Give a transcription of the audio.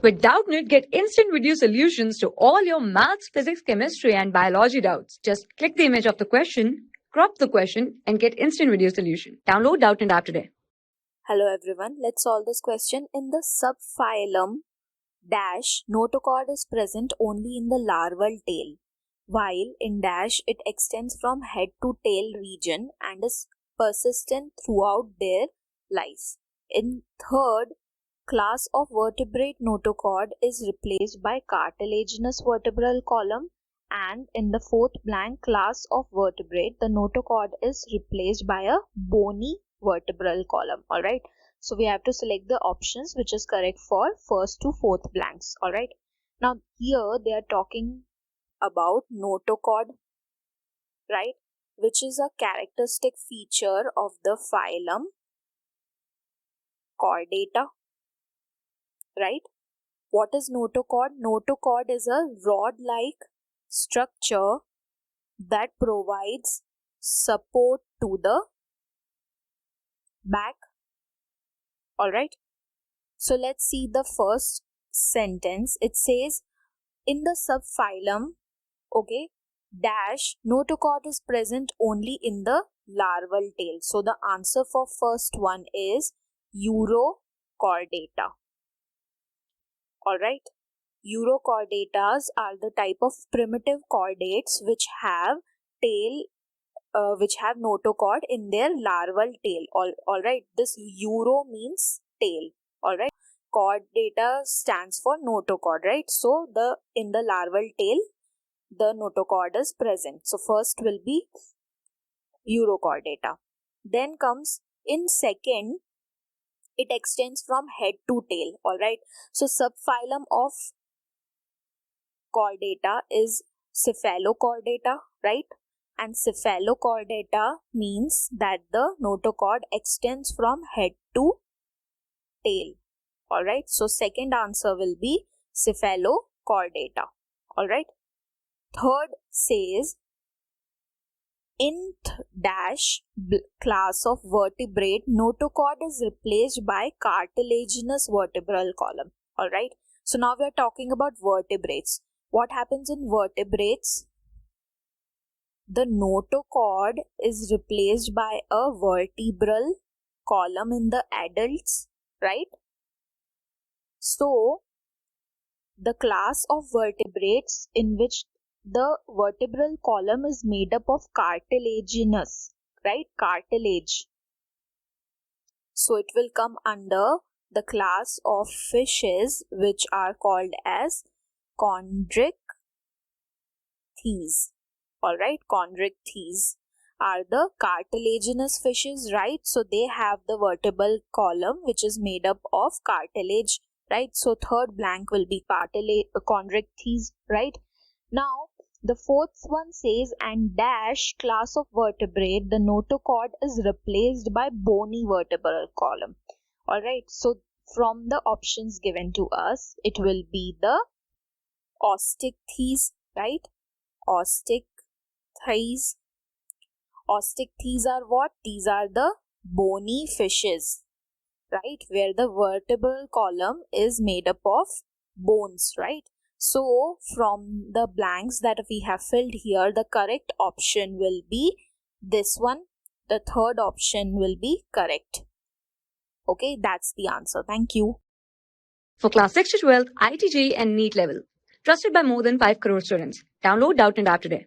With Doubtnut, get instant video solutions to all your maths, physics, chemistry, and biology doubts. Just click the image of the question, crop the question, and get instant video solution. Download Doubtnut app today. Hello everyone, let's solve this question. In the sub-phylum dash, notochord is present only in the larval tail, while in dash it extends from head to tail region and is persistent throughout their life. In third class of vertebrate, notochord is replaced by cartilaginous vertebral column, and in the fourth blank class of vertebrate, the notochord is replaced by a bony vertebral column. All right, so we have to select the options which is correct for first to fourth blanks. All right, now here they are talking about notochord, right, which is a characteristic feature of the phylum Chordata, right? What is notochord? Notochord is a rod-like structure that provides support to the back. All right, so let's see the first sentence. It says in the subphylum, okay, dash, notochord is present only in the larval tail. So the answer for first one is Urochordata. All right, Urochordatas are the type of primitive chordates which have tail, which have notochord in their larval tail. All right, this Uro means tail. All right, chordata stands for notochord, right? So in the larval tail, the notochord is present. So first will be Urochordata. Then comes in second, it extends from head to tail. All right, so subphylum of chordata is cephalochordata, right? And cephalochordata means that the notochord extends from head to tail. All right, so second answer will be cephalochordata. All right, third says in dash class of vertebrate, notochord is replaced by cartilaginous vertebral column. All right, so now we are talking about vertebrates. What happens in vertebrates? The notochord is replaced by a vertebral column in the adults, right? So the class of vertebrates in which the vertebral column is made up of cartilaginous, right? Cartilage. So it will come under the class of fishes which are called as chondrichthyes. All right, chondrichthyes are the cartilaginous fishes, right? So they have the vertebral column which is made up of cartilage, right? So third blank will be chondrichthyes, right? Now the fourth one says and dash class of vertebrate, the notochord is replaced by bony vertebral column. All right, so from the options given to us, it will be the osteichthyes, right? Osteichthyes. Osteichthyes are what? These are the bony fishes, right, where the vertebral column is made up of bones, right? So from the blanks that we have filled here, the correct option will be this one. The third option will be correct. Okay, that's the answer. Thank you. For class 6 to 12, IIT JEE and NEET level. Trusted by more than 5 crore students. Download Doubtnut app today.